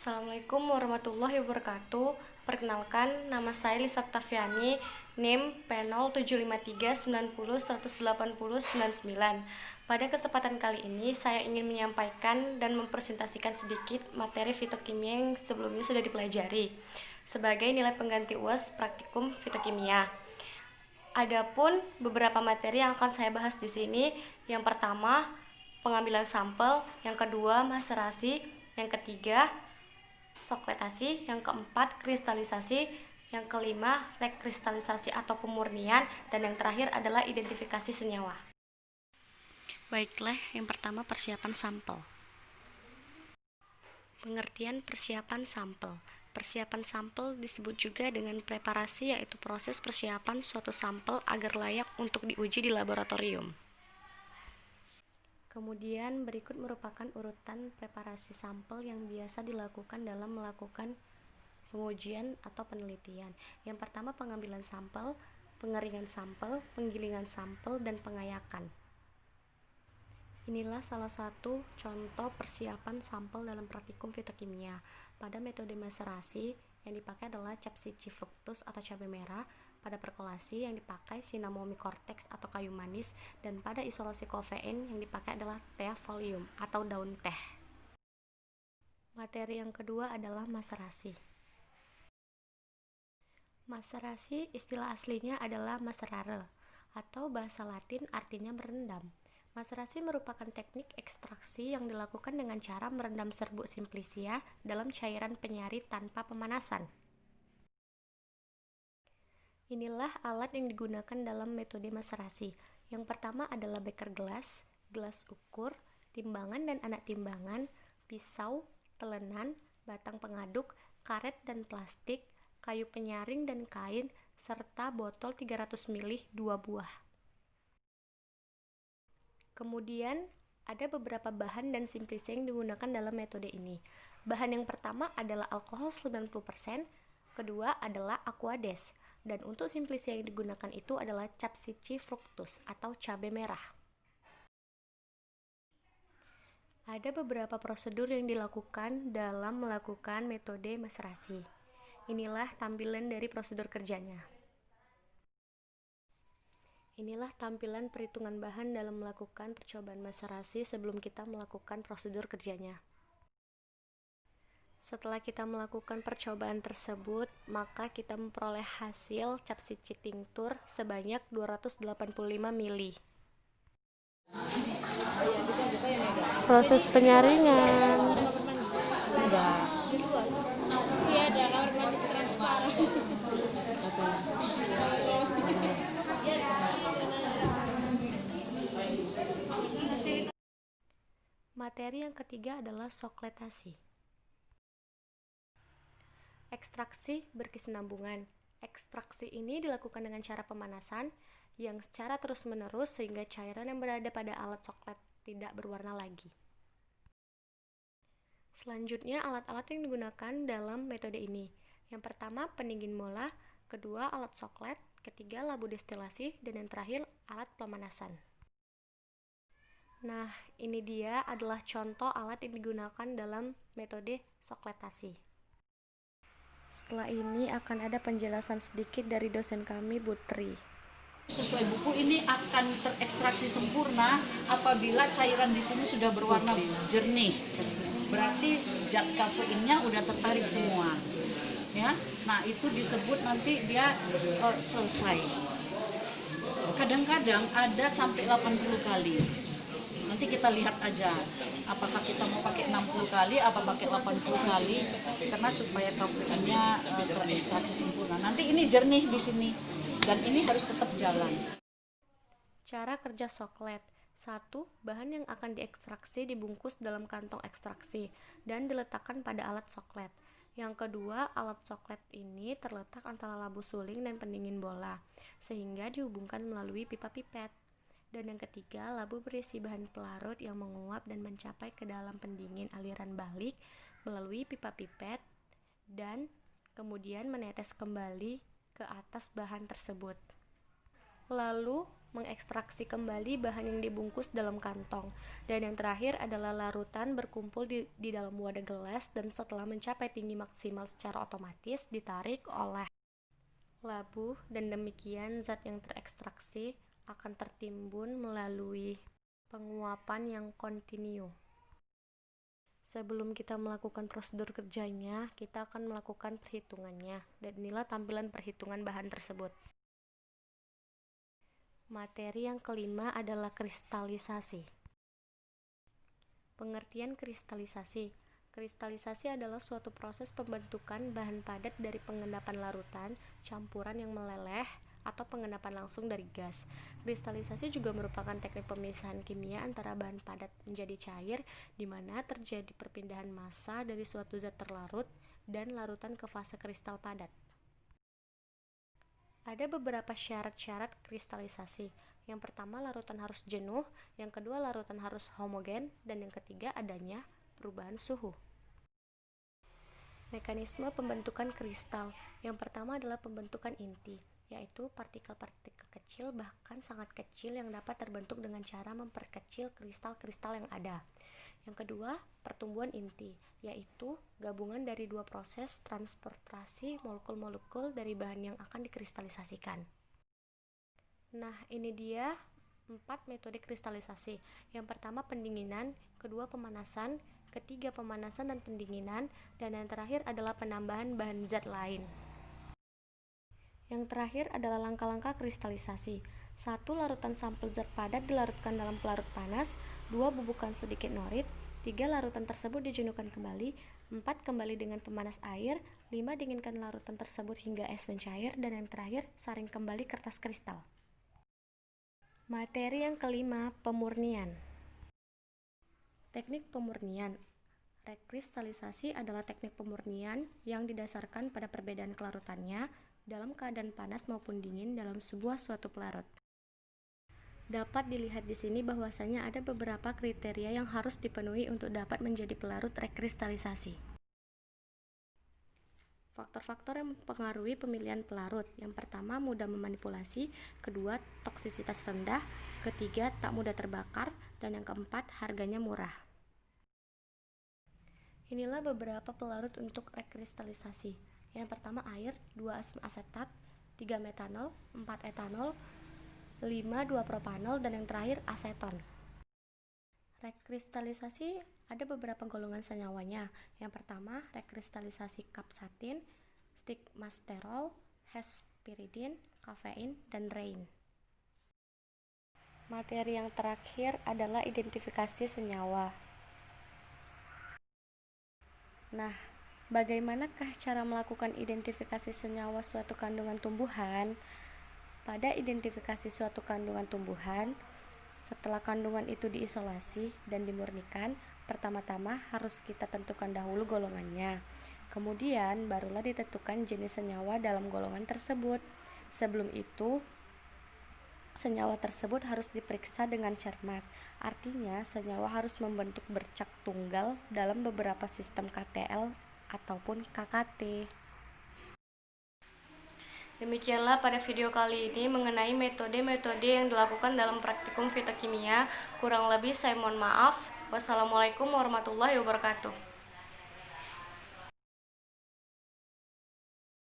Assalamualaikum warahmatullahi wabarakatuh. Perkenalkan, nama saya Lisa Oktaviani, NIM P07539018099. Pada kesempatan kali ini, saya ingin menyampaikan dan mempresentasikan sedikit materi fitokimia yang sebelumnya sudah dipelajari sebagai nilai pengganti UAS praktikum fitokimia. Adapun beberapa materi yang akan saya bahas di sini, yang pertama pengambilan sampel, yang kedua maserasi, yang ketiga sokletasi, yang keempat kristalisasi, yang kelima rekristalisasi atau pemurnian, dan yang terakhir adalah identifikasi senyawa. Baiklah, yang pertama persiapan sampel. Pengertian persiapan sampel. Persiapan sampel disebut juga dengan preparasi, yaitu proses persiapan suatu sampel agar layak untuk diuji di laboratorium. Kemudian berikut merupakan urutan preparasi sampel yang biasa dilakukan dalam melakukan pengujian atau penelitian. Yang pertama pengambilan sampel, pengeringan sampel, penggilingan sampel, dan pengayakan. Inilah salah satu contoh persiapan sampel dalam praktikum fitokimia. Pada metode maserasi yang dipakai adalah capsici fructus atau cabai merah, pada perkolasi yang dipakai Cinnamomum cortex atau kayu manis, dan pada isolasi kofein yang dipakai adalah Thea folium atau daun teh. Materi yang kedua adalah maserasi. Maserasi istilah aslinya adalah macerare atau bahasa Latin artinya merendam. Maserasi merupakan teknik ekstraksi yang dilakukan dengan cara merendam serbuk simplicia dalam cairan penyari tanpa pemanasan. Inilah alat yang digunakan dalam metode maserasi. Yang pertama adalah beker gelas, gelas ukur, timbangan dan anak timbangan, pisau, telenan, batang pengaduk, karet dan plastik, kayu penyaring dan kain, serta botol 300 ml 2 buah. Kemudian, ada beberapa bahan dan simplice yang digunakan dalam metode ini. Bahan yang pertama adalah alkohol 90%, kedua adalah aquades, dan untuk simplice yang digunakan itu adalah capsici fructus atau cabai merah. Ada beberapa prosedur yang dilakukan dalam melakukan metode maserasi. Inilah tampilan dari prosedur kerjanya. Inilah tampilan perhitungan bahan dalam melakukan percobaan maserasi sebelum kita melakukan prosedur kerjanya. Setelah kita melakukan percobaan tersebut, maka kita memperoleh hasil capsici tinctur sebanyak 285 ml. Proses penyaringan. Materi yang ketiga adalah sokletasi. Ekstraksi berkesinambungan. Ekstraksi ini dilakukan dengan cara pemanasan yang secara terus-menerus sehingga cairan yang berada pada alat soklet tidak berwarna lagi. Selanjutnya, alat-alat yang digunakan dalam metode ini. Yang pertama, pendingin mola, kedua, alat soklet, ketiga, labu destilasi, dan yang terakhir, alat pemanasan. Nah, ini dia adalah contoh alat yang digunakan dalam metode sokletasi. Setelah ini akan ada penjelasan sedikit dari dosen kami, Bu Tri. Sesuai buku ini akan terekstraksi sempurna apabila cairan di sini sudah berwarna jernih. Berarti zat kafeinnya udah tertarik semua. Ya. Nah, itu disebut nanti dia selesai. Kadang-kadang ada sampai 80 kali. Nanti kita lihat aja apakah kita mau pakai 60 kali apa pakai 80 kali karena supaya kafeinnya terekstraksi sempurna. Nanti ini jernih di sini dan ini harus tetap jalan. Cara kerja soklet. 1. Bahan yang akan diekstraksi dibungkus dalam kantong ekstraksi dan diletakkan pada alat soklet. Yang kedua, alat soklet ini terletak antara labu suling dan pendingin bola sehingga dihubungkan melalui pipa pipet. Dan yang ketiga, labu berisi bahan pelarut yang menguap dan mencapai ke dalam pendingin aliran balik melalui pipa pipet dan kemudian menetes kembali ke atas bahan tersebut. Lalu, mengekstraksi kembali bahan yang dibungkus dalam kantong. Dan yang terakhir adalah larutan berkumpul di dalam wadah gelas dan setelah mencapai tinggi maksimal secara otomatis ditarik oleh labu dan demikian zat yang terekstraksi akan tertimbun melalui penguapan yang kontinu. Sebelum kita melakukan prosedur kerjanya, kita akan melakukan perhitungannya dan inilah tampilan perhitungan bahan tersebut. Materi yang kelima adalah kristalisasi. Pengertian kristalisasi. Kristalisasi adalah suatu proses pembentukan bahan padat dari pengendapan larutan, campuran yang meleleh, atau pengendapan langsung dari gas. Kristalisasi juga merupakan teknik pemisahan kimia antara bahan padat menjadi cair, di mana terjadi perpindahan massa dari suatu zat terlarut dan larutan ke fase kristal padat. Ada beberapa syarat-syarat kristalisasi. Yang pertama, larutan harus jenuh, yang kedua, larutan harus homogen, dan yang ketiga, adanya perubahan suhu. Mekanisme pembentukan kristal. Yang pertama adalah pembentukan inti, yaitu partikel-partikel kecil bahkan sangat kecil yang dapat terbentuk dengan cara memperkecil kristal-kristal yang ada. Yang kedua, pertumbuhan inti, yaitu gabungan dari dua proses transportasi molekul-molekul dari bahan yang akan dikristalisasikan. Nah, ini dia 4 metode kristalisasi. Yang pertama pendinginan, kedua pemanasan, ketiga pemanasan dan pendinginan, dan yang terakhir adalah penambahan bahan zat lain. Yang terakhir adalah langkah-langkah kristalisasi. 1. Larutan sampel zat padat dilarutkan dalam pelarut panas. 2. Bubukan sedikit norit. 3. Larutan tersebut dijenuhkan kembali. 4. Kembali dengan pemanas air. 5. Dinginkan larutan tersebut hingga es mencair. Dan yang terakhir, saring kembali kertas kristal. Materi yang kelima, pemurnian. Teknik pemurnian. Rekristalisasi adalah teknik pemurnian yang didasarkan pada perbedaan kelarutannya dalam keadaan panas maupun dingin dalam suatu pelarut. Dapat dilihat di sini bahwasanya ada beberapa kriteria yang harus dipenuhi untuk dapat menjadi pelarut rekristalisasi. Faktor-faktor yang mempengaruhi pemilihan pelarut. Yang pertama, mudah memanipulasi, kedua, toksisitas rendah, ketiga, tak mudah terbakar, dan yang keempat, harganya murah. Inilah beberapa pelarut untuk rekristalisasi. Yang pertama air, 2 asam asetat, 3 metanol, 4 etanol, 5 2-propanol, dan yang terakhir aseton. Rekristalisasi ada beberapa golongan senyawanya. Yang pertama, rekristalisasi kapsatin, stigmasterol, hesperidin, kafein, dan rein. Materi yang terakhir adalah identifikasi senyawa. Nah, bagaimanakah cara melakukan identifikasi senyawa suatu kandungan tumbuhan? Pada identifikasi suatu kandungan tumbuhan, setelah kandungan itu diisolasi dan dimurnikan, pertama-tama harus kita tentukan dahulu golongannya. Kemudian barulah ditentukan jenis senyawa dalam golongan tersebut. Sebelum itu, senyawa tersebut harus diperiksa dengan cermat. Artinya, senyawa harus membentuk bercak tunggal dalam beberapa sistem KTL ataupun KKT. Demikianlah pada video kali ini mengenai metode-metode yang dilakukan dalam praktikum fitokimia. Kurang lebih saya mohon maaf. Wassalamualaikum warahmatullahi wabarakatuh.